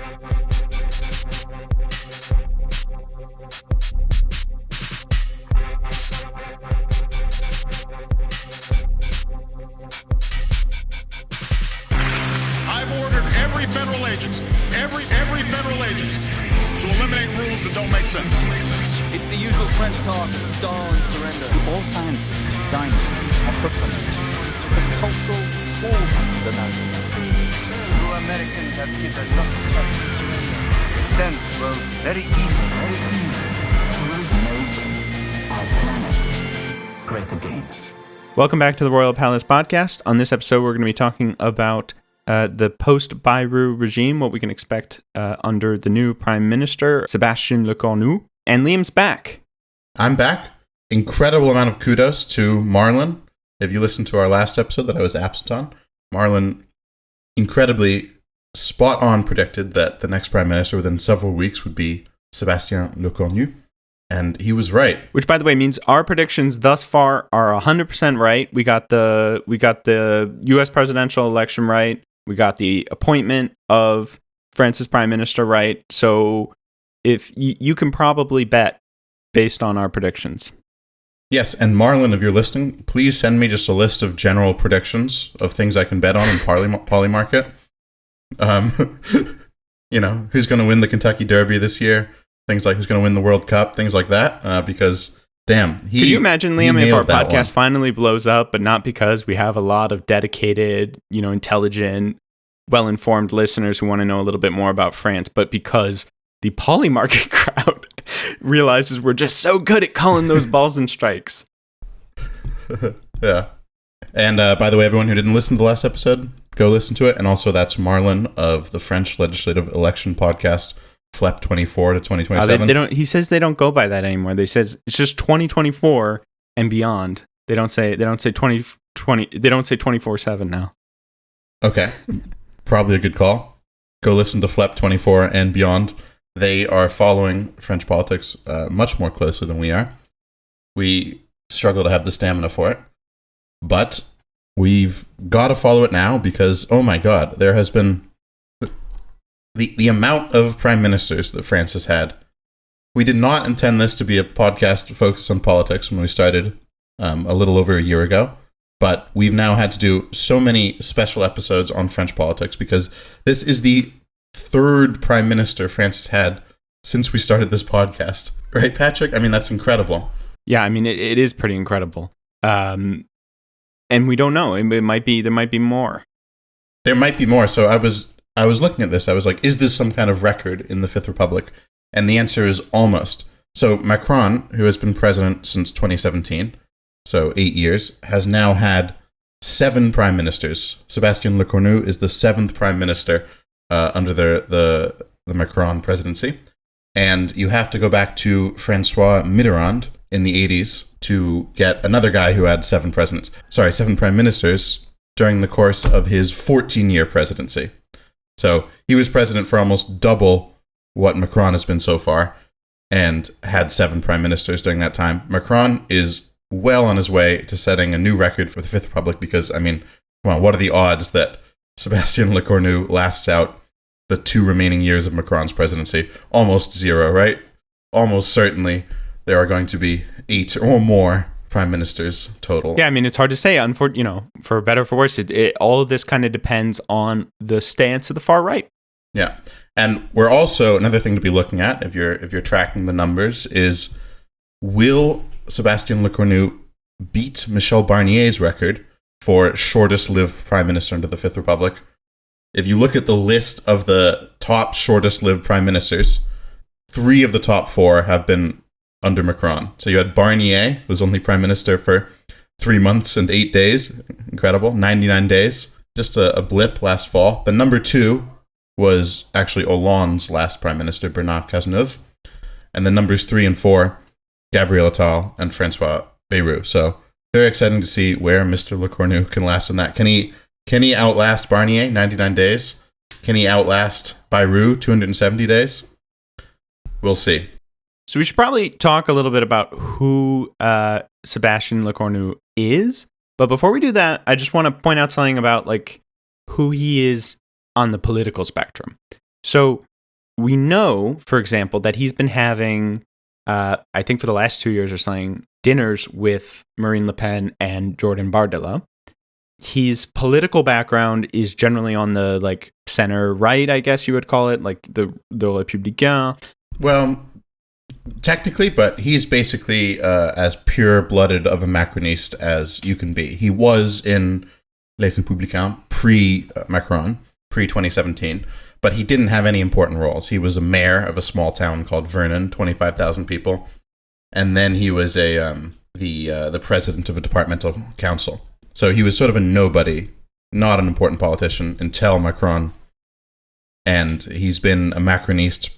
I've ordered every federal agency to eliminate rules that don't make sense. It's the usual French talk, stall and surrender. All scientists, dinosaurs, entrepreneurs, the cultural soul of the nation. You Americans have given us nothing. The sense grows very evil. Make our planet great again. Welcome back to the Royal Palace Podcast. On this episode, we're going to be talking about the post-Bayrou regime, what we can expect under the new Prime Minister, Sébastien Lecornu. And Liam's back. I'm back. Incredible amount of kudos to Marlon. If you listened to our last episode that I was absent on, Marlon incredibly spot on predicted that the next Prime Minister within several weeks would be Sébastien Lecornu. And he was right. Which, by the way, means our predictions thus far are 100% right. We got the U.S. presidential election right. We got the appointment of France's prime minister right. So if you can probably bet based on our predictions. Yes, and Marlon, if you're listening, please send me just a list of general predictions of things I can bet on in Polymarket. Who's going to win the Kentucky Derby this year? Things like who's going to win the World Cup, things like that. Because, damn, Could you imagine, Liam, if our podcast finally blows up, but not because we have a lot of dedicated, intelligent, well-informed listeners who want to know a little bit more about France, but because the Polymarket crowd realizes we're just so good at calling those balls and strikes. Yeah. And by the way, everyone who didn't listen to the last episode, go listen to it. And also that's Marlon of the French Legislative Election Podcast, FLEP 24 to 2027. They don't. He says they don't go by that anymore. They says it's just 2024 and beyond. They don't say 2020. They don't say 24/7 now. Okay, probably a good call. Go listen to FLEP 24 and beyond. They are following French politics much more closely than we are. We struggle to have the stamina for it, but we've got to follow it now because, oh my God, there has been the amount of prime ministers that France has had. We did not intend this to be a podcast focused on politics when we started a little over a year ago, but we've now had to do so many special episodes on French politics because this is the third prime minister France has had since we started this podcast. Right, Patrick? I mean, that's incredible. Yeah, I mean, it is pretty incredible. And we don't know. There might be more. There might be more. So I was looking at this. I was like, is this some kind of record in the Fifth Republic? And the answer is almost. So Macron, who has been president since 2017, so 8 years, has now had 7 prime ministers. Sébastien Lecornu is the 7th prime minister under the Macron presidency. And you have to go back to François Mitterrand in the 80s to get another guy who had 7 prime ministers during the course of his 14-year presidency. So he was president for almost double what Macron has been so far and had 7 prime ministers during that time. Macron is well on his way to setting a new record for the Fifth Republic because, I mean, come on, what are the odds that Sébastien Lecornu lasts out the 2 remaining years of Macron's presidency? Almost 0, right? Almost certainly there are going to be 8 or more prime ministers total. Yeah, I mean, it's hard to say. For better or for worse, all of this kind of depends on the stance of the far right. Yeah, and we're also, another thing to be looking at if you're tracking the numbers is, will Sébastien Lecornu beat Michel Barnier's record for shortest lived prime minister under the Fifth Republic? If you look at the list of the top shortest lived prime ministers, 3 of the top 4 have been under Macron. So you had Barnier, who was only prime minister for 3 months and 8 days. Incredible. 99 days. Just a blip last fall. The number 2 was actually Hollande's last prime minister, Bernard Cazeneuve. And the numbers 3 and 4, Gabriel Attal and François Bayrou. So very exciting to see where Mr. Lecornu can last in that. Can he outlast Barnier, 99 days? Can he outlast Bayrou, 270 days? We'll see. So we should probably talk a little bit about who Sébastien Lecornu is. But before we do that, I just want to point out something about who he is on the political spectrum. So we know, for example, that he's been having, I think for the last 2 years or something, dinners with Marine Le Pen and Jordan Bardella. His political background is generally on the like center right, I guess you would call it, like the Républicain. Well, technically, but he's basically as pure-blooded of a Macroniste as you can be. He was in Les Républicains pre-Macron, pre-2017, but he didn't have any important roles. He was a mayor of a small town called Vernon, 25,000 people, and then he was the president of a departmental council. So he was sort of a nobody, not an important politician until Macron, and he's been a Macroniste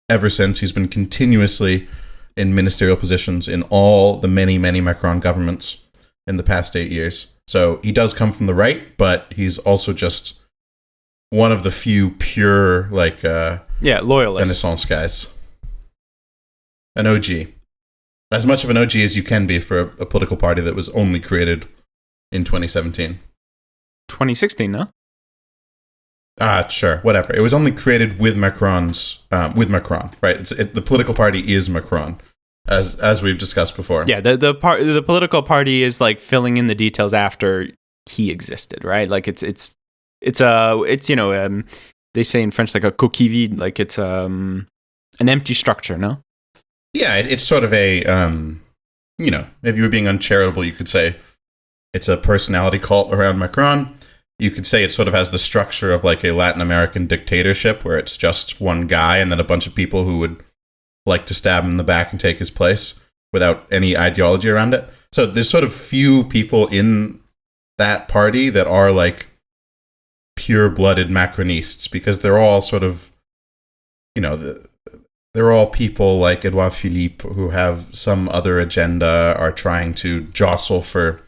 ever since. He's been continuously in ministerial positions in all the many, many Macron governments in the past 8 years. So he does come from the right, but he's also just one of the few pure, like, loyalists. Renaissance guys. An OG. As much of an OG as you can be for a political party that was only created in 2017. 2016, no? Sure, whatever. It was only created with Macron, right? The political party is Macron, as we've discussed before. Yeah, the political party is like filling in the details after he existed, right? Like it's they say in French like a coquille vide, like it's an empty structure, no? Yeah, it's sort of a if you were being uncharitable, you could say it's a personality cult around Macron. You could say it sort of has the structure of like a Latin American dictatorship where it's just one guy and then a bunch of people who would like to stab him in the back and take his place without any ideology around it. So there's sort of few people in that party that are like pure-blooded Macronists because they're all sort of, they're all people like Edouard Philippe who have some other agenda, are trying to jostle for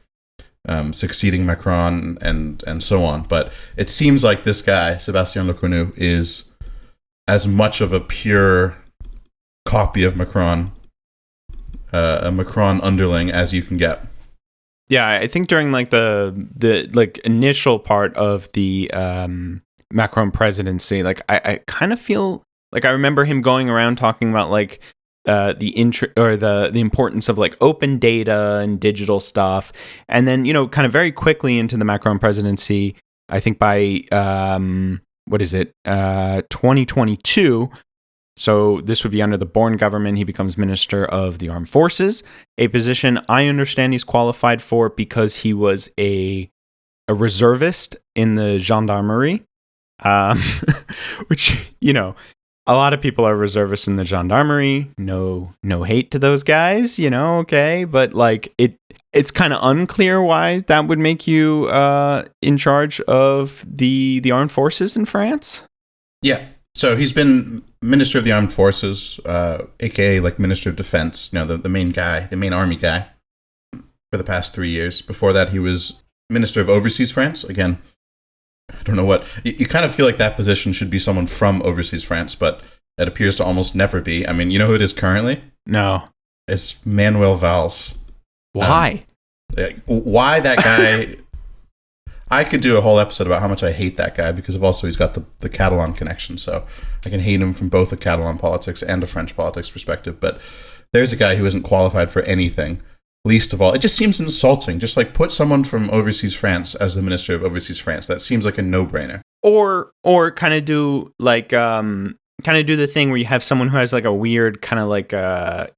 succeeding Macron and so on. But it seems like this guy, Sébastien Lecornu, is as much of a pure copy of Macron, a Macron underling as you can get. Yeah, I think during like the like initial part of the Macron presidency, like I kind of feel like I remember him going around talking about like the importance of like open data and digital stuff, and then kind of very quickly into the Macron presidency, I think by 2022. So this would be under the Born government. He becomes Minister of the Armed Forces, a position I understand he's qualified for because he was a reservist in the gendarmerie, which a lot of people are reservists in the gendarmerie. No hate to those guys, okay, but like it's kind of unclear why that would make you in charge of the armed forces in France. Yeah. So he's been Minister of the Armed Forces, aka like Minister of Defense, the main guy, the main army guy, for the past 3 years. Before that, he was Minister of Overseas France. Again, I don't know what you kind of feel like that position should be someone from overseas France, but it appears to almost never be. I mean, you know who it is currently? No, it's Manuel Valls. Why? Why that guy? I could do a whole episode about how much I hate that guy because of also he's got the Catalan connection, so I can hate him from both a Catalan politics and a French politics perspective. But there's a guy who isn't qualified for anything. Least of all, it just seems insulting. Just like put someone from overseas France as the Minister of Overseas France. That seems like a no-brainer. Or kind of do like kind of do the thing where you have someone who has like a weird kind of like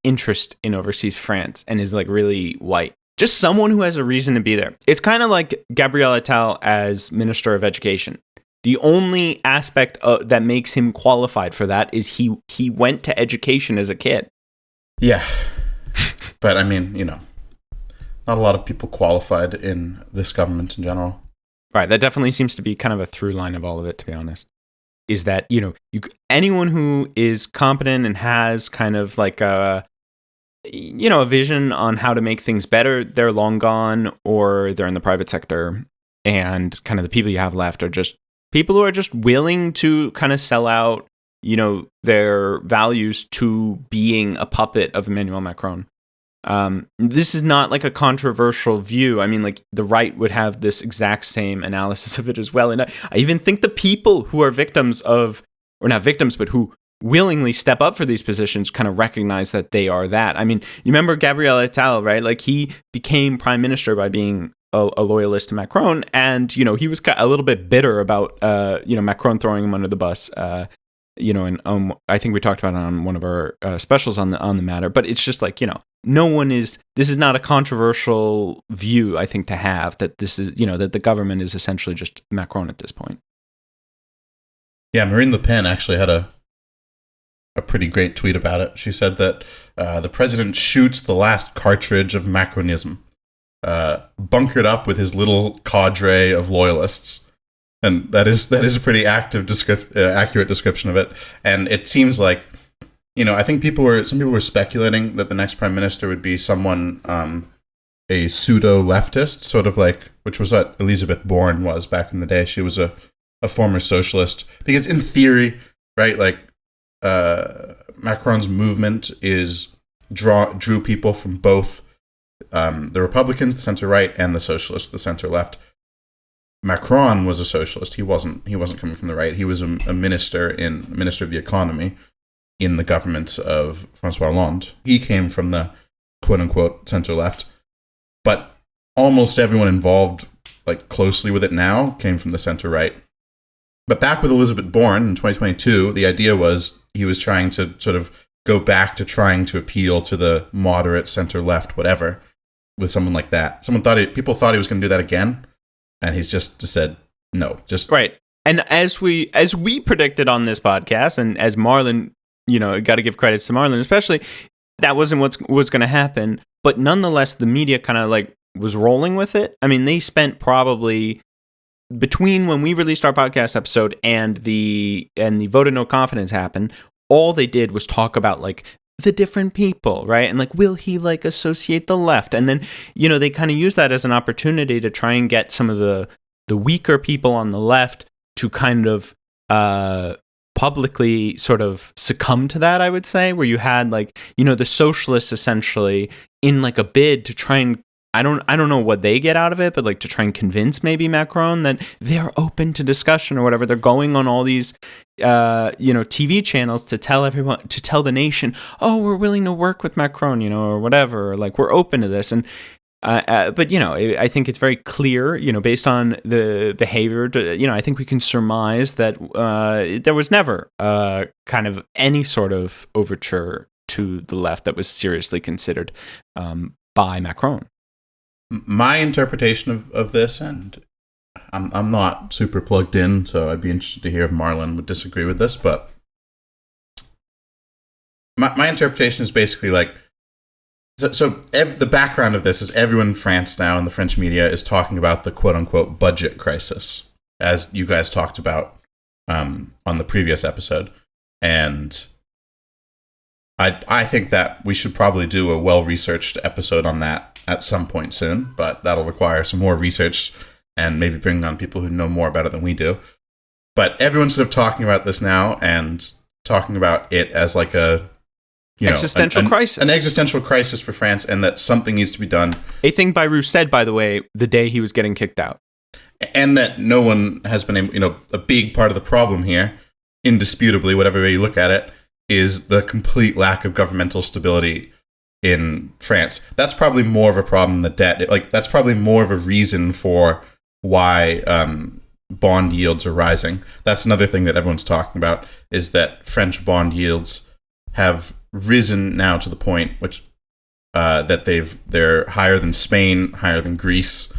interest in overseas France and is like really white. Just someone who has a reason to be there. It's kind of like Gabriel Attal as Minister of Education. The only aspect that makes him qualified for that is he went to education as a kid. Yeah, but I mean, not a lot of people qualified in this government in general. Right, that definitely seems to be kind of a through line of all of it, to be honest. Is that, anyone who is competent and has kind of like a vision on how to make things better, they're long gone or they're in the private sector. And kind of the people you have left are just people who are just willing to kind of sell out, their values to being a puppet of Emmanuel Macron. This is not like a controversial view. I mean, like the right would have this exact same analysis of it as well. And I even think the people who are victims of, or not victims, but who willingly step up for these positions kind of recognize that they are that. I mean, you remember Gabriel Attal, right? Like, he became prime minister by being a loyalist to Macron, and he was a little bit bitter about Macron throwing him under the bus. And I think we talked about it on one of our specials on the matter. But it's just like, no one is. This is not a controversial view, I think, to have, that this is that the government is essentially just Macron at this point. Yeah, Marine Le Pen actually had a pretty great tweet about it. She said that the president shoots the last cartridge of Macronism, bunkered up with his little cadre of loyalists. And that is a pretty accurate description of it. And it seems like, I think some people were speculating that the next prime minister would be someone, a pseudo-leftist, sort of like, which was what Elizabeth Borne was back in the day. She was a former socialist. Because in theory, right, like, Macron's movement drew people from both the Republicans, the center-right, and the socialists, the center-left. Macron was a socialist. He wasn't coming from the right. He was a minister of the economy in the government of François Hollande. He came from the quote-unquote center-left. But almost everyone involved, like, closely with it now came from the center-right. But back with Elizabeth Borne in 2022, the idea was he was trying to sort of go back to trying to appeal to the moderate, center-left, whatever, with someone like that. People thought he was going to do that again, and he's just said no. Just right. And as we predicted on this podcast, and as Marlon, got to give credits to Marlon, especially, that wasn't what was going to happen. But nonetheless, the media kind of like was rolling with it. I mean, they spent probably between when we released our podcast episode and the vote of no confidence happened, all they did was talk about like the different people, right? And like, will he like associate the left? And then, they kind of use that as an opportunity to try and get some of the weaker people on the left to kind of publicly sort of succumb to that, I would say, where you had like, the socialists essentially in like a bid to try and, I don't know what they get out of it, but like to try and convince maybe Macron that they're open to discussion or whatever. They're going on all these, TV channels to tell everyone, to tell the nation, oh, we're willing to work with Macron, or whatever, or like we're open to this. And, but I think it's very clear, based on the behavior, I think we can surmise that there was never kind of any sort of overture to the left that was seriously considered by Macron. My interpretation of this, and I'm not super plugged in, so I'd be interested to hear if Marlon would disagree with this, but my interpretation is basically like, the background of this is everyone in France now, and the French media is talking about the quote-unquote budget crisis, as you guys talked about on the previous episode, and I think that we should probably do a well-researched episode on that at some point soon, but that'll require some more research and maybe bring on people who know more about it than we do. But everyone's sort of talking about this now and talking about it as like a existential crisis. An existential crisis for France, and that something needs to be done. A thing Bayrou said, by the way, the day he was getting kicked out. And that no one has been able, a big part of the problem here, indisputably, whatever way you look at it, is the complete lack of governmental stability in France. That's probably more of a problem than the debt. Like, that's probably more of a reason for why bond yields are rising. That's another thing that everyone's talking about, is that French bond yields have risen now to the point which that they're higher than Spain, higher than Greece,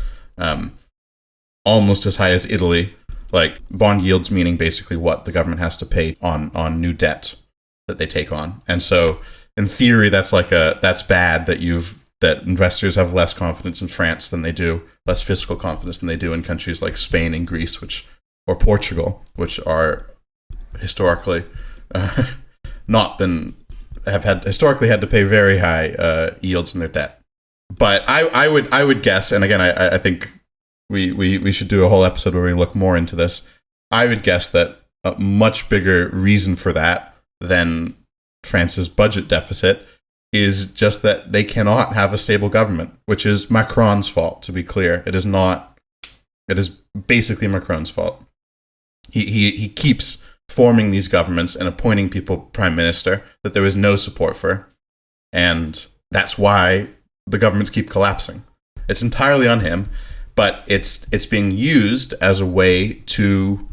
almost as high as Italy. Like, bond yields meaning basically what the government has to pay on new debt that they take on. And so in theory, that's bad that investors have less confidence in France than they do, less fiscal confidence than they do in countries like Spain and Greece, or Portugal, which are historically historically had to pay very high yields in their debt. But I would guess, and again, I think we should do a whole episode where we look more into this. I would guess that a much bigger reason for that than France's budget deficit is just that they cannot have a stable government, which is Macron's fault, to be clear. It is basically Macron's fault. He keeps forming these governments and appointing people prime minister that there was no support for. And that's why the governments keep collapsing. It's entirely on him, but it's being used as a way to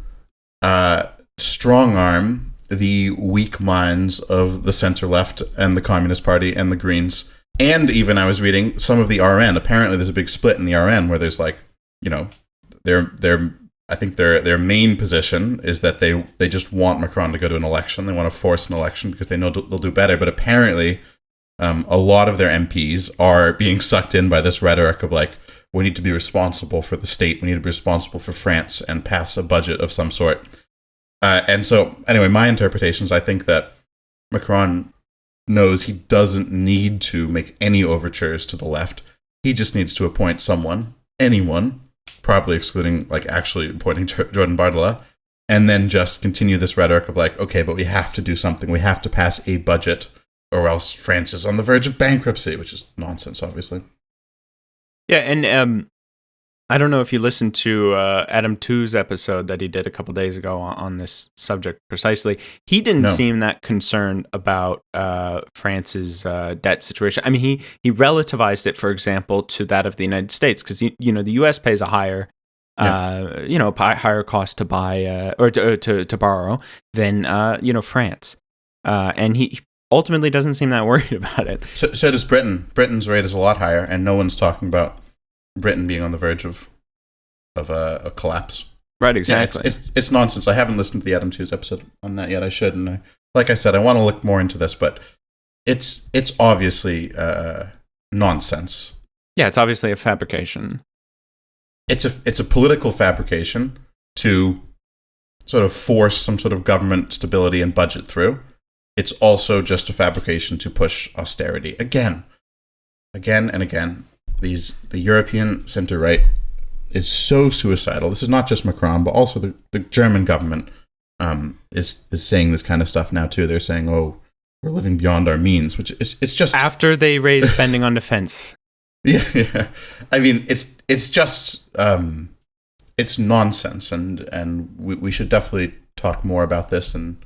strong arm the weak minds of the center left and the Communist Party and the Greens. And even I was reading some of the RN. Apparently there's a big split in the RN where there's like, you know, I think their main position is that they just want Macron to go to an election. They want to force an election because they know they'll do better. But apparently a lot of their MPs are being sucked in by this rhetoric of like, we need to be responsible for the state. We need to be responsible for France and pass a budget of some sort. And so, anyway, my interpretations, I think that Macron knows he doesn't need to make any overtures to the left. He just needs to appoint someone, anyone, probably excluding, like, actually appointing Jordan Bardella, and then just continue this rhetoric of like, okay, but we have to do something. We have to pass a budget, or else France is on the verge of bankruptcy, which is nonsense, obviously. Yeah, and I don't know if you listened to Adam Two's episode that he did a couple days ago on this subject precisely. He didn't seem that concerned about France's debt situation. I mean, he relativized it, for example, to that of the United States, because you know the U.S. pays a higher higher cost to buy or to borrow than France, and he ultimately doesn't seem that worried about it. So does Britain. Britain's rate is a lot higher, and no one's talking about Britain being on the verge of a collapse. Right, exactly. Yeah, it's nonsense. I haven't listened to the Adam Two's episode on that yet. I should, and like I said, I want to look more into this, but it's obviously nonsense. Yeah, it's obviously a fabrication. It's a political fabrication to sort of force some sort of government stability and budget through. It's also just a fabrication to push austerity again and again. The European center-right is so suicidal. This is not just Macron, but also the German government is saying this kind of stuff now too. They're saying, "Oh, we're living beyond our means," which it's just after they raise spending on defense. Yeah. I mean, it's just it's nonsense, and we should definitely talk more about this and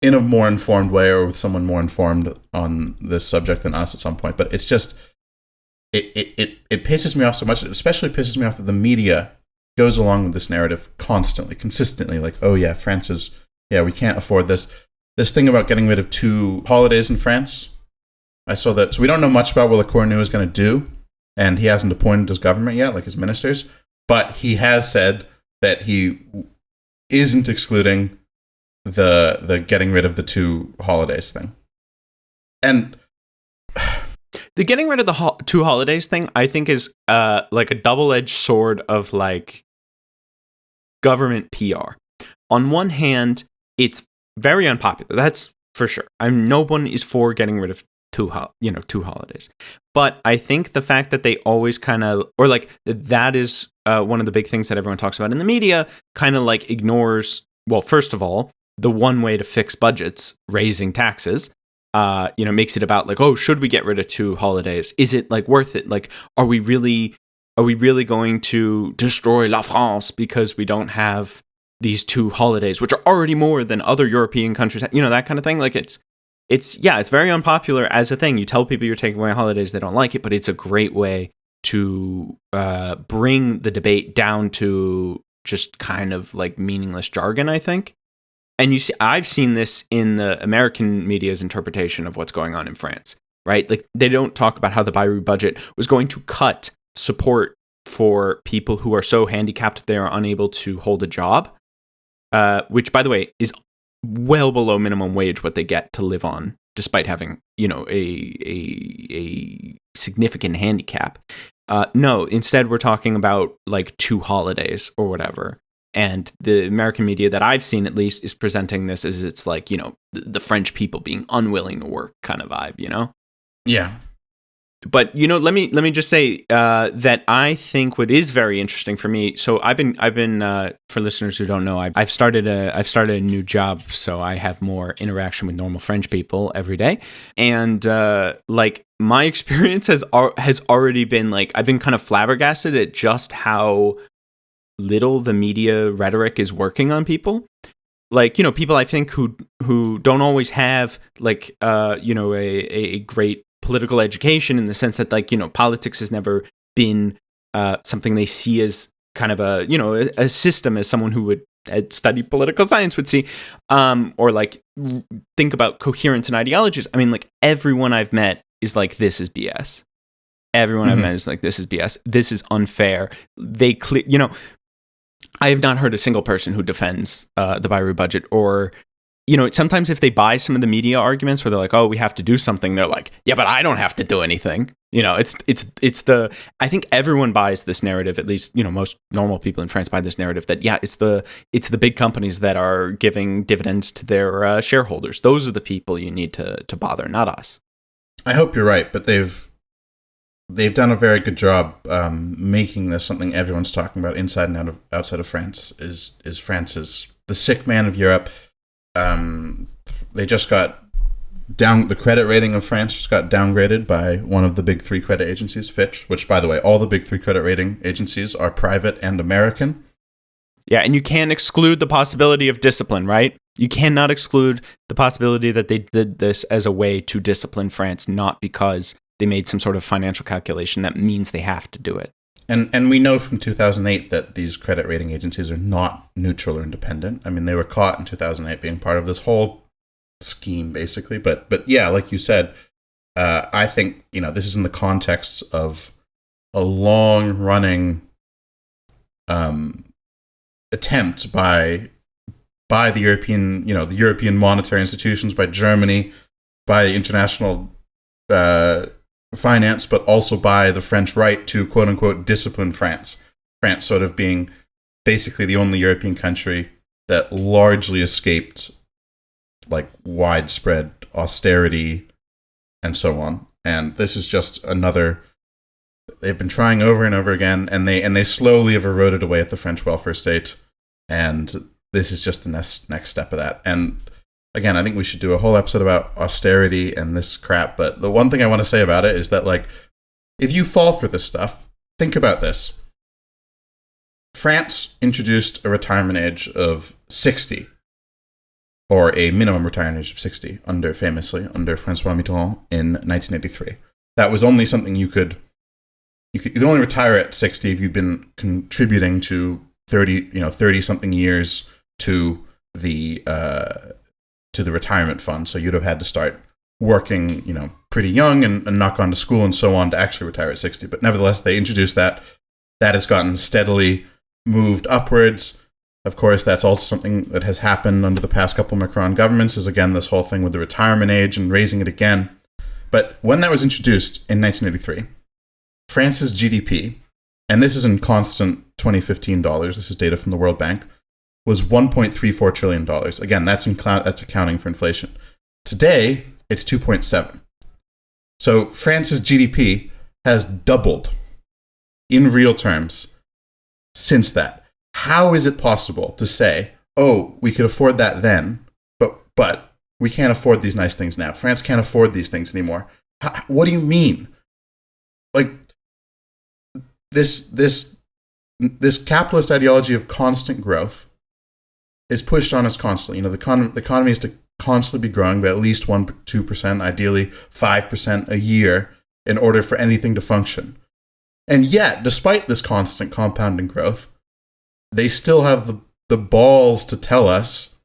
in a more informed way, or with someone more informed on this subject than us at some point. But it's just. It pisses me off so much. It especially pisses me off that the media goes along with this narrative constantly, consistently. Like, oh yeah, we can't afford this. This thing about getting rid of 2 holidays in France. I saw that. So we don't know much about what Lecornu is going to do, and he hasn't appointed his government yet, like his ministers. But he has said that he isn't excluding the getting rid of the 2 holidays thing. And the getting rid of the 2 holidays thing, I think, is like a double-edged sword of like government PR. On one hand, it's very unpopular. That's for sure. No one is for getting rid of 2 holidays. But I think the fact that they always kind of, or like that is one of the big things that everyone talks about in the media, kind of like ignores. Well, first of all, the one way to fix budgets, raising taxes. Makes it about like, oh, should we get rid of 2 holidays? Is it like worth it? Like, are we really going to destroy La France because we don't have these 2 holidays, which are already more than other European countries? That kind of thing. Like it's very unpopular as a thing. You tell people you're taking away holidays, they don't like it, but it's a great way to bring the debate down to just kind of like meaningless jargon, I think. And you see, I've seen this in the American media's interpretation of what's going on in France, right? Like they don't talk about how the Bayrou budget was going to cut support for people who are so handicapped they are unable to hold a job, which, by the way, is well below minimum wage what they get to live on, despite having a significant handicap. No, instead we're talking about like 2 holidays or whatever. And the American media that I've seen, at least, is presenting this as it's like, the French people being unwilling to work kind of vibe, Yeah. But, let me just say that I think what is very interesting for me. So I've been for listeners who don't know, I've started a new job. So I have more interaction with normal French people every day. And like my experience has already been like, I've been kind of flabbergasted at just how little the media rhetoric is working on people. like, you know, people I think who don't always have like you know, a great political education, in the sense that, like, you know, politics has never been something they see as kind of a, you know, a system, as someone who would study political science would see, or like think about coherence and ideologies. I mean, like, everyone I've met is like, this is BS. Everyone I've met is like, this is BS. This is unfair. You know, I have not heard a single person who defends the Bayrou budget, or, you know, sometimes if they buy some of the media arguments where they're like, oh, we have to do something, they're like, yeah, but I don't have to do anything. You know, I think everyone buys this narrative, at least, you know, most normal people in France buy this narrative that, yeah, it's the big companies that are giving dividends to their shareholders. Those are the people you need to bother, not us. I hope you're right, but they've done a very good job making this something everyone's talking about inside and outside of France. Is France is the sick man of Europe. They just got the credit rating of France just got downgraded by one of the big three credit agencies, Fitch, which, by the way, all the big three credit rating agencies are private and American. Yeah, and you can't exclude the possibility of discipline, right? You cannot exclude the possibility that they did this as a way to discipline France, not because they made some sort of financial calculation that means they have to do it. And we know from 2008 that these credit rating agencies are not neutral or independent. I mean, they were caught in 2008 being part of this whole scheme, basically. But yeah, like you said, I think, you know, this is in the context of a long-running attempt by the European, you know, the European monetary institutions, by Germany, by international finance, but also by the French right to quote unquote discipline France. France sort of being basically the only European country that largely escaped like widespread austerity and so on. And this is just another. They've been trying over and over again, and they slowly have eroded away at the French welfare state. And this is just the next step of that. And again, I think we should do a whole episode about austerity and this crap. But the one thing I want to say about it is that, like, if you fall for this stuff, think about this. France introduced a retirement age of 60, or a minimum retirement age of 60, famously under François Mitterrand in 1983. That was only something you could only retire at 60 if you've been contributing to 30 something years to the retirement fund. So you'd have had to start working, you know, pretty young and not gone to school and so on to actually retire at 60. But nevertheless, they introduced that. That has gotten steadily moved upwards. Of course, that's also something that has happened under the past couple Macron governments, is again this whole thing with the retirement age and raising it again. But when that was introduced in 1983, France's GDP, and this is in constant 2015 dollars, this is data from the World Bank, was $1.34 trillion. Again, that's accounting for inflation. Today, it's 2.7. So France's GDP has doubled in real terms since that. How is it possible to say, oh, we could afford that then, but we can't afford these nice things now? France can't afford these things anymore. What do you mean? Like, this capitalist ideology of constant growth is pushed on us constantly. You know, the economy is to constantly be growing by at least 1-2%, ideally 5% a year, in order for anything to function. And yet, despite this constant compounding growth, they still have the balls to tell us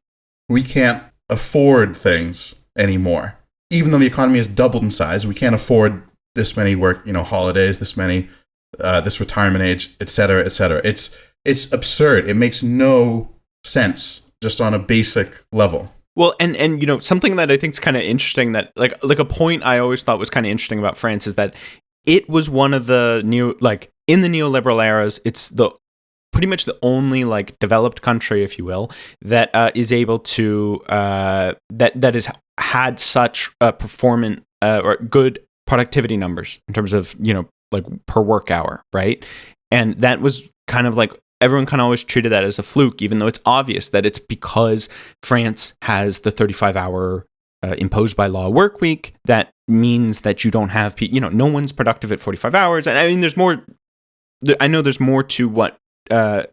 we can't afford things anymore. Even though the economy has doubled in size, we can't afford this many holidays, this retirement age, et cetera, et cetera. It's absurd. It makes no sense just on a basic level. Well, and you know, something that I think is kind of interesting, that like a point I always thought was kind of interesting about France is that it was one of the in the neoliberal eras, it's pretty much the only like developed country, if you will, that is able to that has had such performant or good productivity numbers in terms of, you know, like per work hour, right? And that was kind of like, everyone kind of always treated that as a fluke, even though it's obvious that it's because France has the 35-hour imposed by law work week. That means that you don't have, no one's productive at 45 hours. And I mean, there's more to what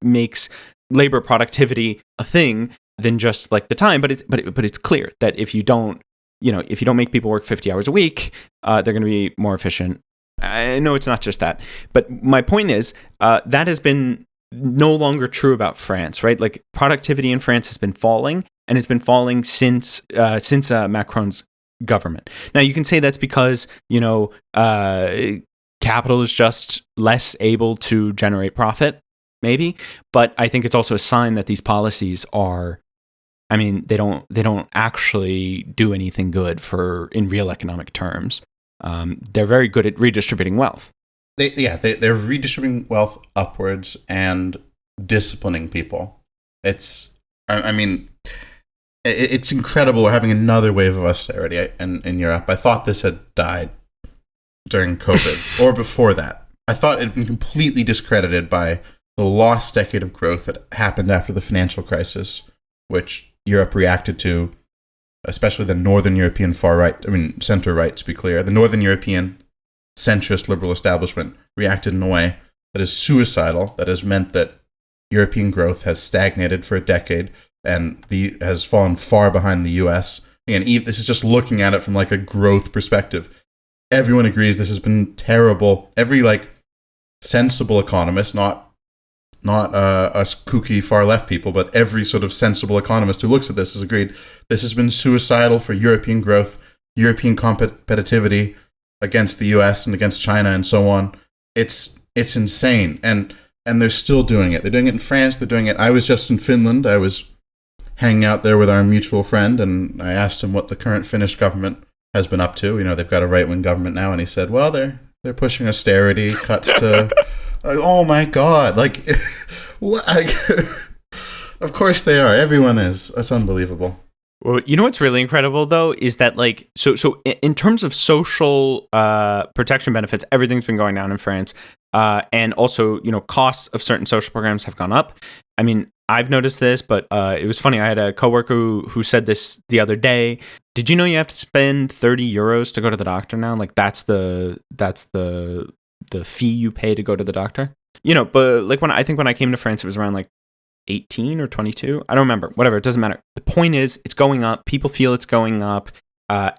makes labor productivity a thing than just like the time. But it's clear that if you don't make people work 50 hours a week, they're going to be more efficient. I know it's not just that, but my point is that has been no longer true about France, right? Like productivity in France has been falling, and it's been falling since Macron's government. Now you can say that's because capital is just less able to generate profit, maybe, but I think it's also a sign that these policies are, I mean, they don't actually do anything good in real economic terms. They're very good at redistributing wealth. They're redistributing wealth upwards and disciplining people. It's incredible. We're having another wave of austerity in Europe. I thought this had died during COVID or before that. I thought it had been completely discredited by the lost decade of growth that happened after the financial crisis, which Europe reacted to, especially the Northern European far right, center right to be clear. The Northern European centrist liberal establishment reacted in a way that is suicidal, that has meant that European growth has stagnated for a decade and has fallen far behind the US. And this is just looking at it from like a growth perspective. Everyone agrees this has been terrible. Every sensible economist, not us kooky far left people, but every sort of sensible economist who looks at this has agreed this has been suicidal for European growth, European competitivity against the US and against China and so on. It's insane. And they're still doing it. They're doing it in France. They're doing it. I was just in Finland. I was hanging out there with our mutual friend, and I asked him what the current Finnish government has been up to. They've got a right-wing government now, and he said, well, they're pushing austerity, cuts to... Oh my God! Of course they are. Everyone is. It's unbelievable. Well, you know what's really incredible though is that so in terms of social protection benefits, everything's been going down in France, and also costs of certain social programs have gone up. I mean, I've noticed this, but it was funny. I had a coworker who said this the other day. Did you know you have to spend 30 euros to go to the doctor now? Like that's the fee you pay to go to the doctor, but when I came to France, it was around 18 or 22. I don't remember, whatever. It doesn't matter. The point is it's going up. People feel it's going up.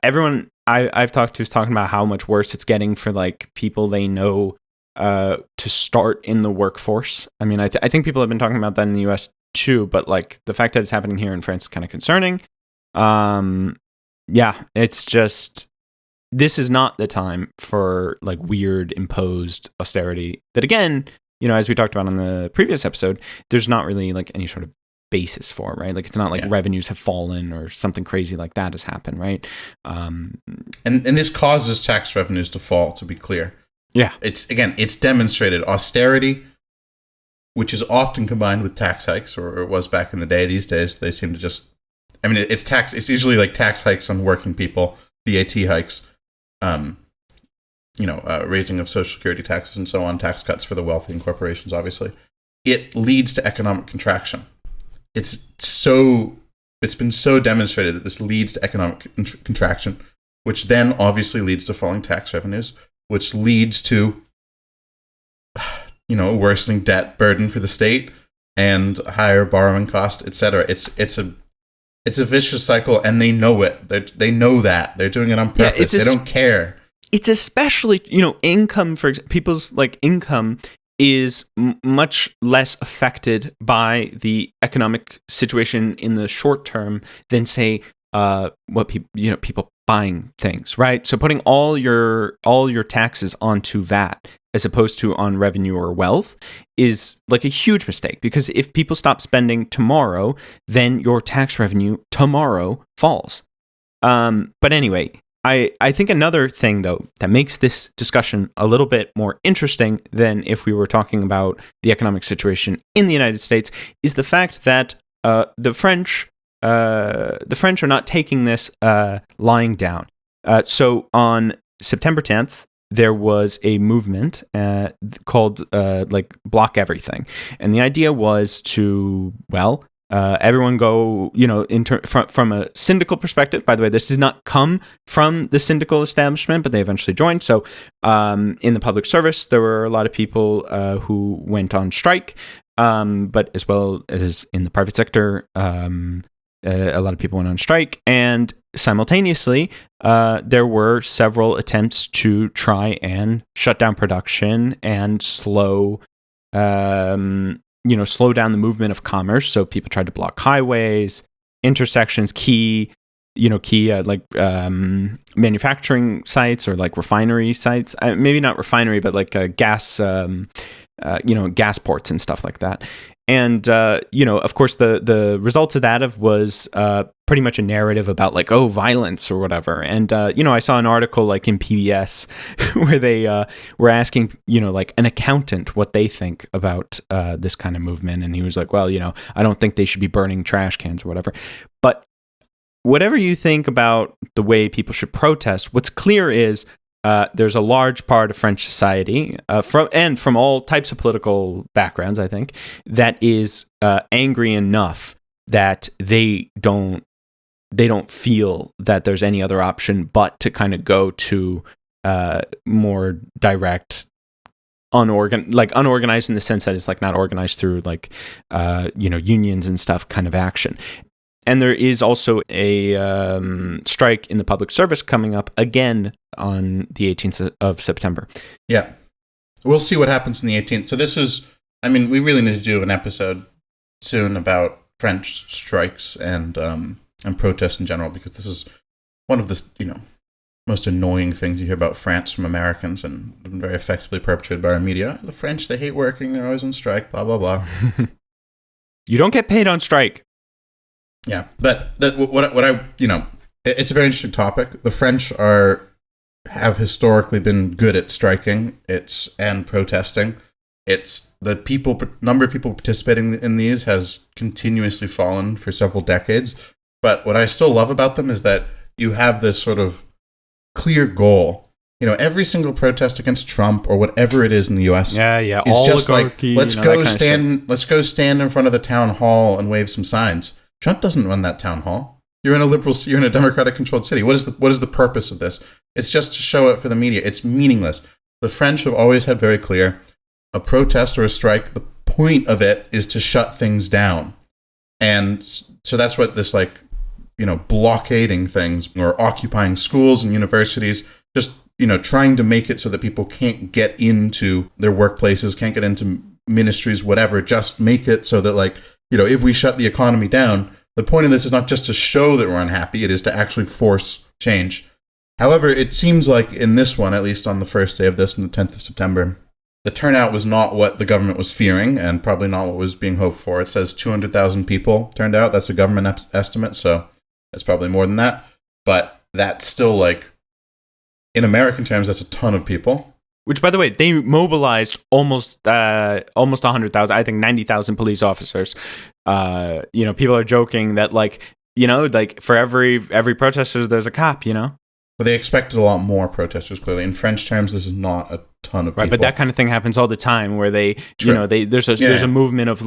Everyone I've talked to is talking about how much worse it's getting for people they know to start in the workforce. I mean, I think people have been talking about that in the US too, but the fact that it's happening here in France is kind of concerning. Yeah, it's just, this is not the time for weird imposed austerity that, again, as we talked about on the previous episode, there's not really any sort of basis for, right? It's not revenues have fallen or something crazy like that has happened, right? And this causes tax revenues to fall, to be clear. Yeah. It's demonstrated austerity, which is often combined with tax hikes, or it was back in the day. These days, they seem to just, it's usually tax hikes on working people, VAT hikes, raising of social security taxes and so on, tax cuts for the wealthy and corporations, obviously. It leads to economic contraction. It's been so demonstrated that this leads to economic contraction, which then obviously leads to falling tax revenues, which leads to, worsening debt burden for the state and higher borrowing costs, etc. It's a vicious cycle, and they know it. They know that. They're doing it on purpose. They don't care. It's especially, income, for example, people's income is much less affected by the economic situation in the short term than, say, what people buying things, right? So putting all your taxes onto VAT as opposed to on revenue or wealth is a huge mistake, because if people stop spending tomorrow, then your tax revenue tomorrow falls. But anyway, I think another thing, though, that makes this discussion a little bit more interesting than if we were talking about the economic situation in the United States is the fact that the French are not taking this lying down. So on September 10th, there was a movement called Block Everything. And the idea was to, everyone go, from a syndical perspective. By the way, this did not come from the syndical establishment, but they eventually joined. So in the public service, there were a lot of people who went on strike. but as well as in the private sector, a lot of people went on strike, and simultaneously, there were several attempts to try and shut down production and slow down the movement of commerce. So people tried to block highways, intersections, key manufacturing sites, or like refinery sites. Maybe not refinery, but like gas ports and stuff like that. And, of course, the result of that was pretty much a narrative about like, oh, violence or whatever. And, I saw an article like in PBS where they were asking, like an accountant what they think about this kind of movement. And he was like, well, I don't think they should be burning trash cans or whatever. But whatever you think about the way people should protest, what's clear is there's a large part of French society, from all types of political backgrounds, I think, that is angry enough that they don't feel that there's any other option but to kind of go to more direct, unorganized in the sense that it's like not organized through like unions and stuff kind of action. And there is also a strike in the public service coming up again on the 18th of September. Yeah. We'll see what happens on the 18th. So we really need to do an episode soon about French strikes and protests in general, because this is one of the, most annoying things you hear about France from Americans, and very effectively perpetrated by our media. The French, they hate working, they're always on strike, blah, blah, blah. You don't get paid on strike. Yeah, but it's a very interesting topic. The French have historically been good at striking and protesting. It's the number of people participating in these has continuously fallen for several decades. But what I still love about them is that you have this sort of clear goal. Every single protest against Trump or whatever it is in the U.S. is just like, let's go stand in front of the town hall and wave some signs. Trump doesn't run that town hall. You're in a Democratic-controlled city. What is the purpose of this? It's just to show it for the media. It's meaningless. The French have always had very clear, a protest or a strike, the point of it is to shut things down. And so that's what this blockading things or occupying schools and universities, just, trying to make it so that people can't get into their workplaces, can't get into ministries, whatever, just make it so that if we shut the economy down, the point of this is not just to show that we're unhappy, it is to actually force change. However, it seems like in this one, at least on the first day of this, on the 10th of September, the turnout was not what the government was fearing and probably not what was being hoped for. It says 200,000 people turned out. That's a government estimate, so it's probably more than that. But that's still in American terms, that's a ton of people. Which, by the way, they mobilized almost 100,000. I think 90,000 police officers. People are joking that for every protester, there's a cop. But they expected a lot more protesters. Clearly, in French terms, this is not a ton of people. Right, but that kind of thing happens all the time, where they, True. There's a movement of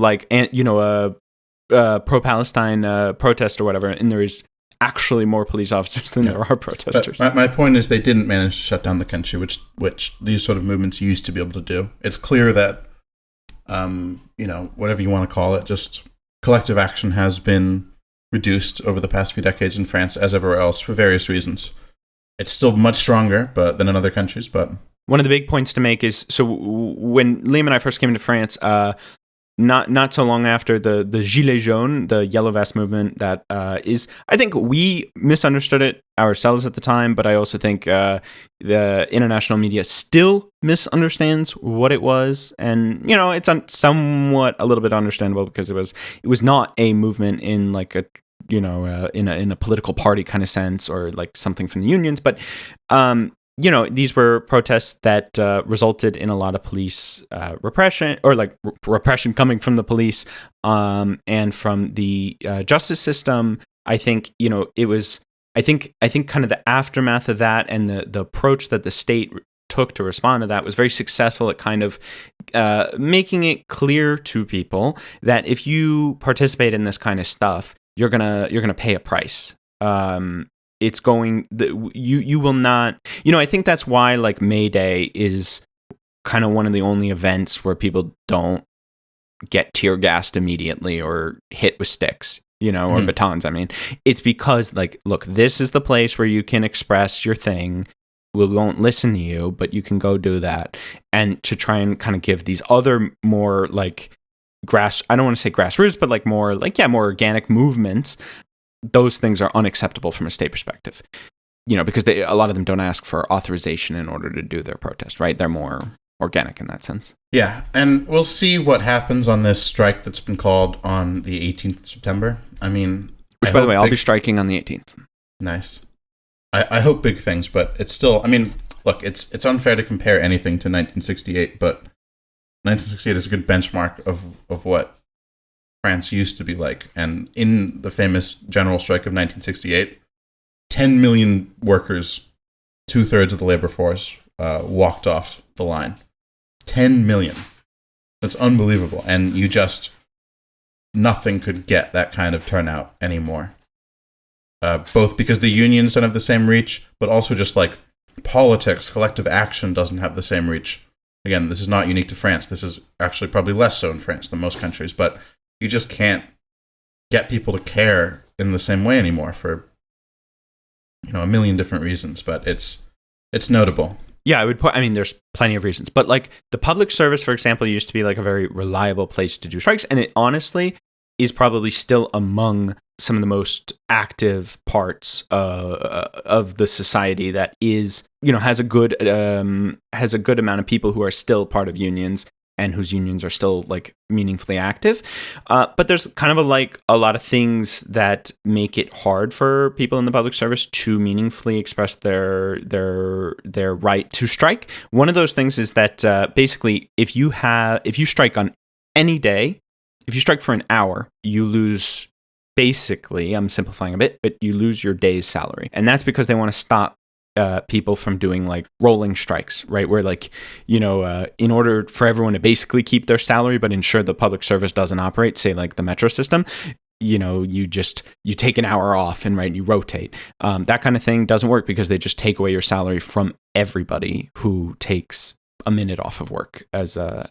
pro-Palestine protest or whatever, and there is actually more police officers than there are protesters. But my point is they didn't manage to shut down the country, which these sort of movements used to be able to do. It's clear that, whatever you want to call it, just collective action has been reduced over the past few decades in France, as everywhere else, for various reasons. It's still much stronger than in other countries, but... One of the big points to make is, so when Liam and I first came to France, not so long after the Gilets jaunes, the yellow vest movement, that is, I think we misunderstood it ourselves at the time, but I also think the international media still misunderstands what it was, and it's somewhat a little bit understandable, because it was not a movement in in a political party kind of sense, or something from the unions, but these were protests that resulted in a lot of police repression, or repression coming from the police and from the justice system. I think it was. I think kind of the aftermath of that, and the approach that the state took to respond to that, was very successful at kind of making it clear to people that if you participate in this kind of stuff, you're gonna pay a price. It's going, you will not, I think that's why May Day is kind of one of the only events where people don't get tear gassed immediately or hit with sticks, or batons. I mean, it's because, like, look, this is the place where you can express your thing. We won't listen to you, but you can go do that. And to try and kind of give these other more like I don't want to say grassroots, but like more organic movements, those things are unacceptable from a state perspective. Because a lot of them don't ask for authorization in order to do their protest, right? They're more organic in that sense. Yeah, and we'll see what happens on this strike that's been called on the 18th of September. I mean... Which, by the way, I'll be striking on the 18th. Nice. I hope big things, but it's still... I mean, look, it's unfair to compare anything to 1968, but 1968 is a good benchmark of what France used to be like. And in the famous general strike of 1968, 10 million workers, 2/3 of the labor force, walked off the line. 10 million. That's unbelievable. And nothing could get that kind of turnout anymore. Both because the unions don't have the same reach, but also just like politics, collective action doesn't have the same reach. Again, this is not unique to France. This is actually probably less so in France than most countries, but you just can't get people to care in the same way anymore for a million different reasons, but it's notable. Yeah, there's plenty of reasons, but like the public service, for example, used to be like a very reliable place to do strikes, and it honestly is probably still among some of the most active parts of the society that is, has a good amount of people who are still part of unions and whose unions are still like meaningfully active. But there's kind of a lot of things that make it hard for people in the public service to meaningfully express their right to strike. One of those things is that basically if you strike on any day, if you strike for an hour, you lose, basically, I'm simplifying a bit, but you lose your day's salary. And that's because they want to stop people from doing like rolling strikes, right? Where like, in order for everyone to basically keep their salary, but ensure the public service doesn't operate, say like the metro system, you take an hour off and you rotate. That kind of thing doesn't work because they just take away your salary from everybody who takes a minute off of work as a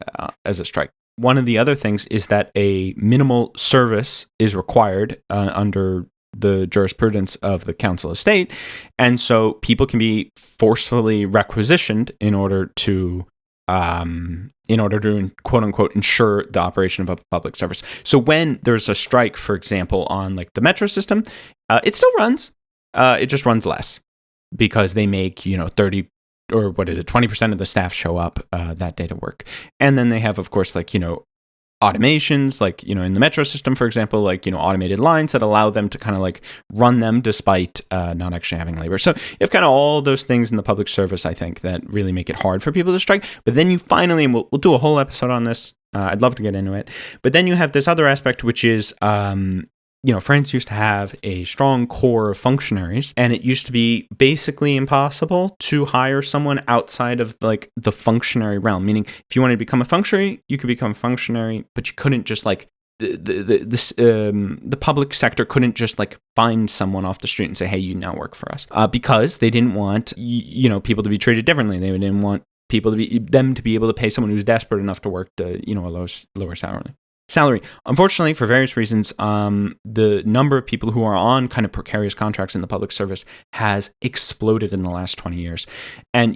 strike. One of the other things is that a minimal service is required under the jurisprudence of the Council of State, and so people can be forcefully requisitioned in order to quote unquote ensure the operation of a public service. So when there's a strike, for example, on like the metro system, it still runs. It just runs less because they make 30 or 20% of the staff show up that day to work. And then they have, of course, like, automations, like, in the metro system, for example, like, automated lines that allow them to kind of like run them despite not actually having labor. So you have kind of all those things in the public service, I think, that really make it hard for people to strike. But then you finally, and we'll do a whole episode on this. I'd love to get into it. But then you have this other aspect, which is, France used to have a strong core of functionaries, and it used to be basically impossible to hire someone outside of like the functionary realm. Meaning, if you wanted to become a functionary, you could become a functionary, but you couldn't just like the public sector couldn't just like find someone off the street and say, "Hey, you now work for us," because they didn't want people to be treated differently. They didn't want people to be able to pay someone who's desperate enough to work a lower salary. Unfortunately, for various reasons, the number of people who are on kind of precarious contracts in the public service has exploded in the last 20 years. And,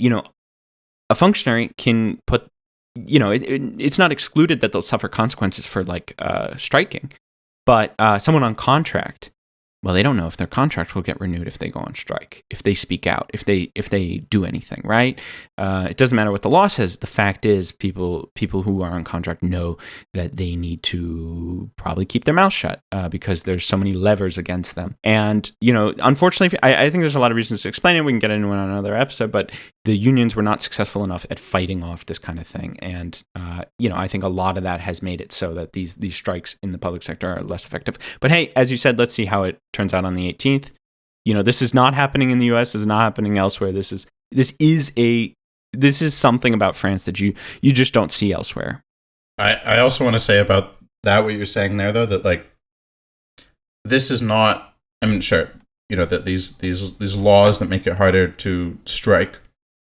a functionary can put, it's not excluded that they'll suffer consequences for like striking, but someone on contract, well, they don't know if their contract will get renewed if they go on strike, if they speak out, if they do anything, right? It doesn't matter what the law says. The fact is, people who are on contract know that they need to probably keep their mouth shut because there's so many levers against them. And, unfortunately, I think there's a lot of reasons to explain it. We can get into it on another episode, but the unions were not successful enough at fighting off this kind of thing. And, I think a lot of that has made it so that these strikes in the public sector are less effective. But hey, as you said, let's see how it turns out on the 18th. This is not happening in the US, this is not happening elsewhere. This is something about France that you just don't see elsewhere. I also want to say about that, what you're saying there, though, that like this is not, I mean, sure, that these laws that make it harder to strike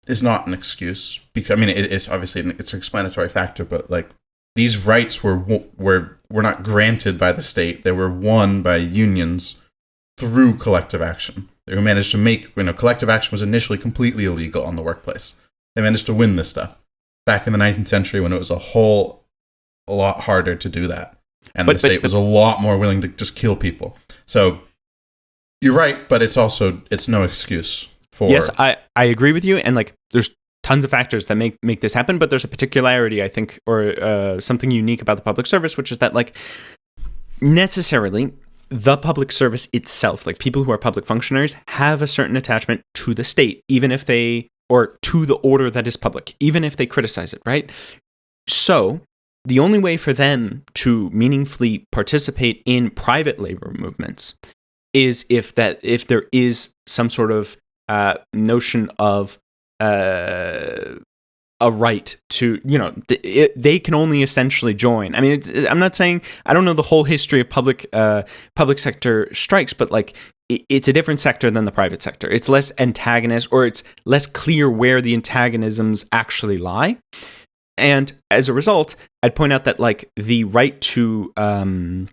is not an excuse, because I mean it's obviously it's an explanatory factor, but like these rights were not granted by the state. They were won by unions through collective action. They managed to make, collective action was initially completely illegal on the workplace. They managed to win this stuff back in the 19th century when it was a lot harder to do that. And the state was a lot more willing to just kill people. So you're right, but it's no excuse for... Yes, I agree with you. And like, there's tons of factors that make this happen, but there's a particularity, I think, or something unique about the public service, which is that like necessarily the public service itself, like people who are public functionaries, have a certain attachment to the state, even if they, or to the order that is public, even if they criticize it, right? So the only way for them to meaningfully participate in private labor movements is if there is some sort of notion of a right to, they can only essentially join. I mean, I'm not saying, I don't know the whole history of public sector strikes, but like it's a different sector than the private sector. It's less antagonist, or it's less clear where the antagonisms actually lie. And as a result, I'd point out that like the right to go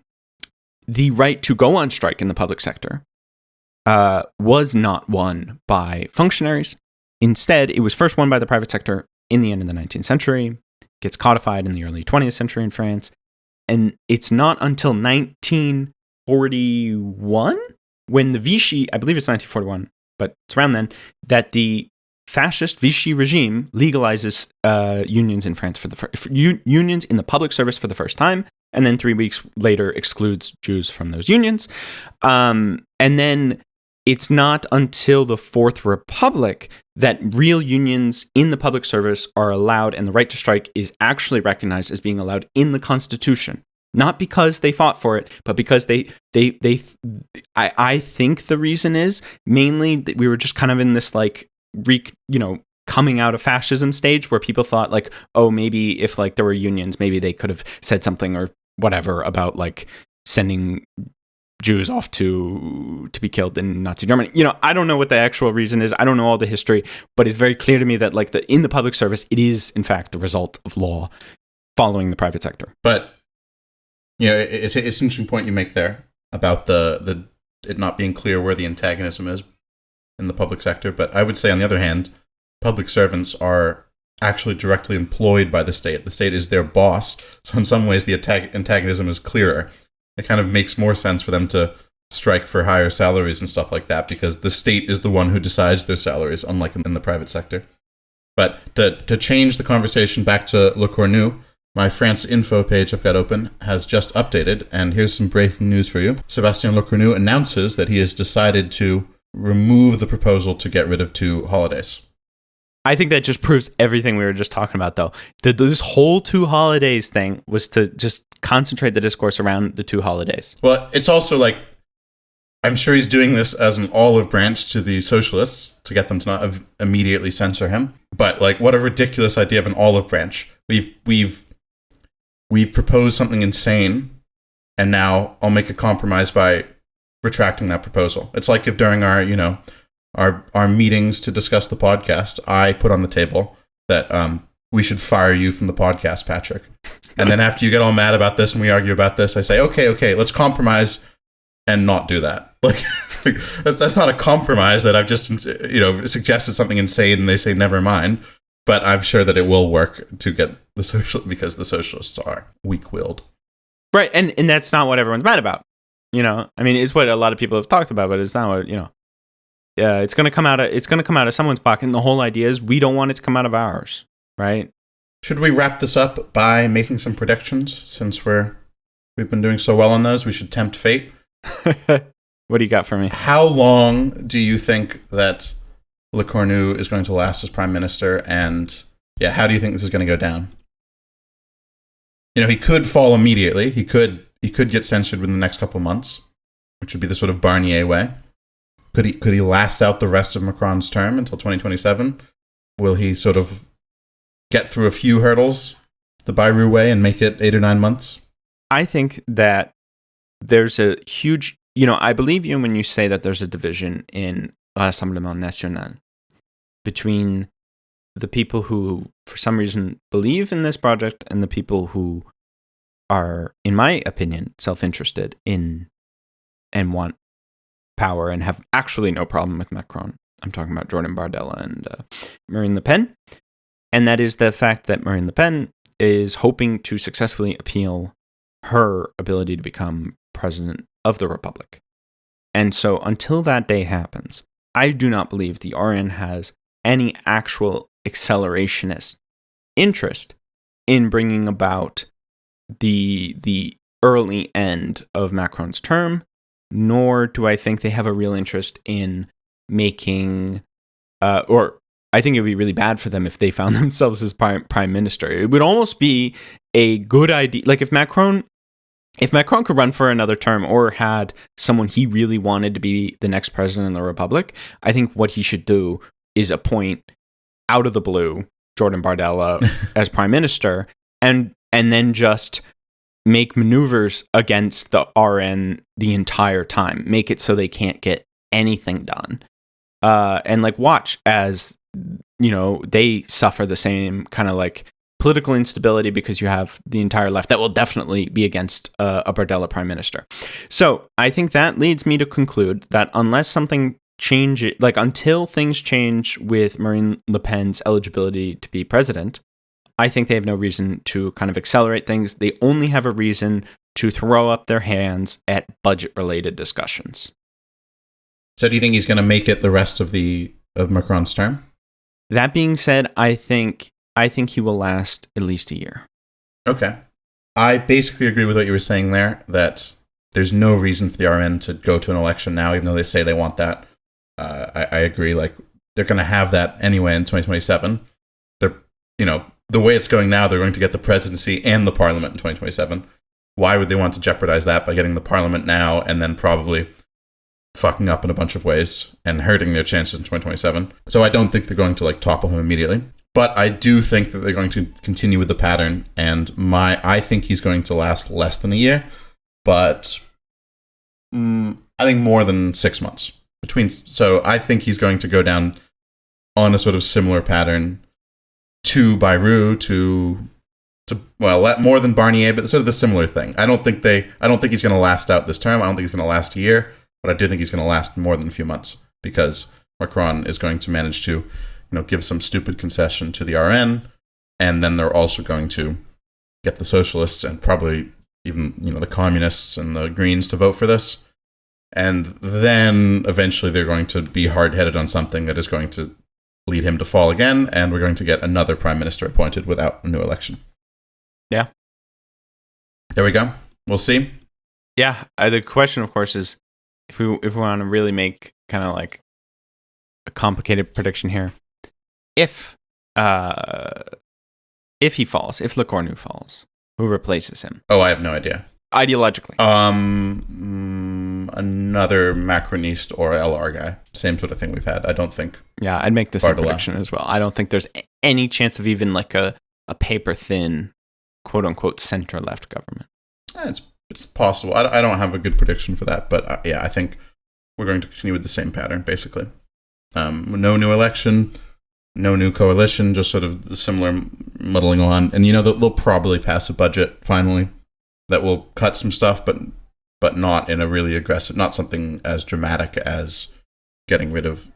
on strike in the public sector was not won by functionaries. Instead, it was first won by the private sector in the end of the 19th century, gets codified in the early 20th century in France. And it's not until 1941, when the Vichy, I believe it's 1941, but it's around then, that the fascist Vichy regime legalizes unions in France unions in the public service for the first time, and then 3 weeks later excludes Jews from those unions. And then it's not until the Fourth Republic that real unions in the public service are allowed, and the right to strike is actually recognized as being allowed in the Constitution. Not because they fought for it, but because I think the reason is mainly that we were just kind of in this like coming out of fascism stage where people thought like, oh, maybe if like there were unions, maybe they could have said something or whatever about like sending Jews off to be killed in Nazi Germany. I don't know what the actual reason is. I don't know all the history, but it's very clear to me that like in the public service, it is in fact the result of law following the private sector. But it's an interesting point you make there about the it not being clear where the antagonism is in the public sector. But I would say, on the other hand, public servants are actually directly employed by the state. The state is their boss, so in some ways the antagonism is clearer. It kind of makes more sense for them to strike for higher salaries and stuff like that, because the state is the one who decides their salaries, unlike in the private sector. But to change the conversation back to Lecornu, my France info page I've got open has just updated, and here's some breaking news for you. Sébastien Lecornu announces that he has decided to remove the proposal to get rid of 2 holidays. I think that just proves everything we were just talking about, though. This whole 2 holidays thing was to just concentrate the discourse around the 2 holidays. Well, it's also like, I'm sure he's doing this as an olive branch to the socialists to get them to not immediately censor him. But like, what a ridiculous idea of an olive branch. We've proposed something insane, and now I'll make a compromise by retracting that proposal. It's like if during our meetings to discuss the podcast, I put on the table that we should fire you from the podcast, Patrick. And then after you get all mad about this and we argue about this, I say, okay, let's compromise and not do that. Like, that's not a compromise that I've just, suggested something insane and they say, never mind. But I'm sure that it will work to get because the socialists are weak-willed. Right. And that's not what everyone's mad about. I mean, it's what a lot of people have talked about, but it's not what, it's going to come out of someone's pocket. And the whole idea is we don't want it to come out of ours. Right. Should we wrap this up by making some predictions? Since we've been doing so well on those, we should tempt fate. What do you got for me? How long do you think that Lecornu is going to last as prime minister? And how do you think this is going to go down? He could fall immediately. He could get censored within the next couple of months, which would be the sort of Barnier way. Could he last out the rest of Macron's term until 2027? Will he sort of get through a few hurdles the Bayrou way and make it 8 or 9 months? I think that there's a huge, I believe you when you say that there's a division in Rassemblement National between the people who, for some reason, believe in this project and the people who are, in my opinion, self-interested in and want power and have actually no problem with Macron. I'm talking about Jordan Bardella and Marine Le Pen. And that is the fact that Marine Le Pen is hoping to successfully appeal her ability to become president of the Republic. And so until that day happens, I do not believe the RN has any actual accelerationist interest in bringing about the early end of Macron's term, nor do I think they have a real interest in making, or I think it would be really bad for them if they found themselves as prime minister. It would almost be a good idea. Like if Macron could run for another term or had someone he really wanted to be the next president of the Republic, I think what he should do is appoint out of the blue Jordan Bardella as prime minister and then just make maneuvers against the RN the entire time. Make it so they can't get anything done. And like watch as, you know, they suffer the same kind of like political instability because you have the entire left that will definitely be against a Bardella prime minister. So I think that leads me to conclude that unless something changes, like until things change with Marine Le Pen's eligibility to be president, I think they have no reason to kind of accelerate things. They only have a reason to throw up their hands at budget-related discussions. So do you think he's going to make it the rest of Macron's term? That being said, I think he will last at least a year. Okay. I basically agree with what you were saying there, that there's no reason for the RN to go to an election now, even though they say they want that. I agree. Like, they're going to have that anyway in 2027. They're, you know, the way it's going now, they're going to get the presidency and the parliament in 2027. Why would they want to jeopardize that by getting the parliament now and then probably fucking up in a bunch of ways and hurting their chances in 2027? So I don't think they're going to like topple him immediately. But I do think that they're going to continue with the pattern, and I think he's going to last less than a year, but I think more than 6 months. So I think he's going to go down on a sort of similar pattern to Bayrou, to more than Barnier, but sort of the similar thing. I don't think he's going to last out this term. I don't think he's going to last a year, but I do think he's going to last more than a few months because Macron is going to manage to, give some stupid concession to the RN, and then they're also going to get the socialists and probably even, the communists and the Greens to vote for this. And then eventually they're going to be hard-headed on something that is going to lead him to fall again, and we're going to get another prime minister appointed without a new election. Yeah. There we go. We'll see. Yeah. The question, of course, is if we want to really make kind of like a complicated prediction here, if he falls, if Lecornu falls, who replaces him? Oh, I have no idea. Ideologically. Another Macroniste or LR guy. Same sort of thing we've had. I don't think. Yeah, I'd make the same prediction as well. I don't think there's any chance of even like a paper thin, quote unquote, center left government. It's possible. I don't have a good prediction for that, but I think we're going to continue with the same pattern, basically. No new election, no new coalition, just sort of the similar muddling on. And they'll probably pass a budget finally that will cut some stuff, but not in a really aggressive, not something as dramatic as getting rid of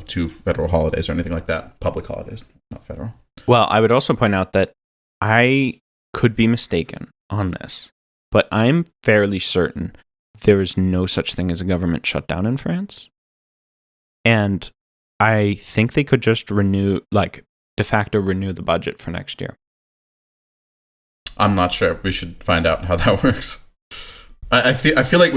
2 federal holidays or anything like that. Public holidays, not federal. Well, I would also point out that I could be mistaken on this, but I'm fairly certain there is no such thing as a government shutdown in France. And I think they could just de facto renew the budget for next year. I'm not sure. We should find out how that works. I feel like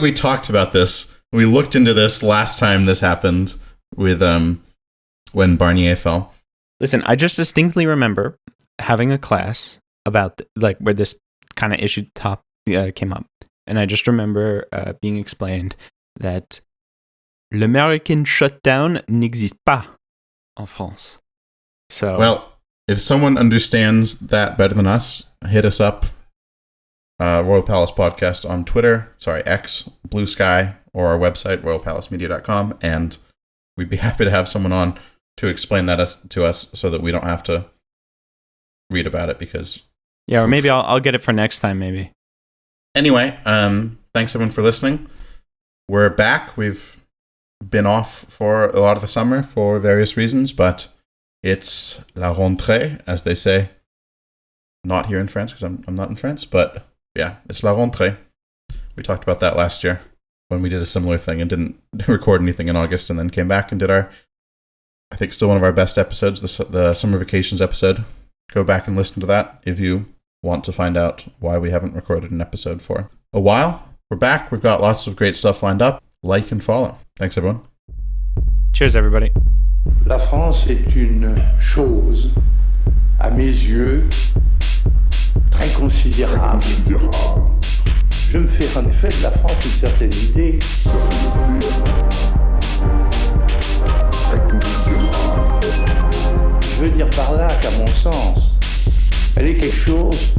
we talked about this. We looked into this last time this happened with when Barnier fell. Listen, I just distinctly remember having a class about where this kind of issue came up, and I just remember being explained that l'American shutdown n'existe pas en France. So well, if someone understands that better than us, hit us up. Royal Palace Podcast on Twitter, X, Blue Sky, or our website, royalpalacemedia.com, and we'd be happy to have someone on to explain that to us so that we don't have to read about it, because Yeah, or maybe I'll get it for next time, maybe. Anyway, thanks everyone for listening. We're back. We've been off for a lot of the summer for various reasons, but it's la rentrée, as they say. Not here in France, because I'm not in France, but yeah, it's la rentrée. We talked about that last year when we did a similar thing and didn't record anything in August, and then came back and did our, I think, still one of our best episodes, the summer vacations episode. Go back and listen to that if you want to find out why we haven't recorded an episode for a while. We're back. We've got lots of great stuff lined up. Like and follow. Thanks, everyone. Cheers, everybody. La France est une chose, à mes yeux, très considérable. Je me fais en effet de la France une certaine idée. Je veux dire par là qu'à mon sens, elle est quelque chose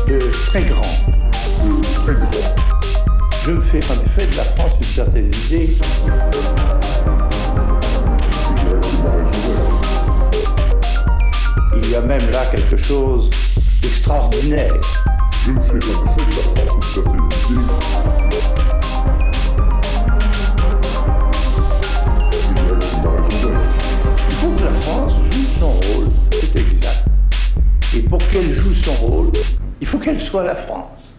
de très grand. Je me fais en effet de la France une certaine idée. Il y a même là quelque chose d'extraordinaire. Je me fais en effet de la France une certaine idée. Il faut que la France joue son rôle, c'est exact. Et pour qu'elle joue son rôle, il faut qu'elle soit la France.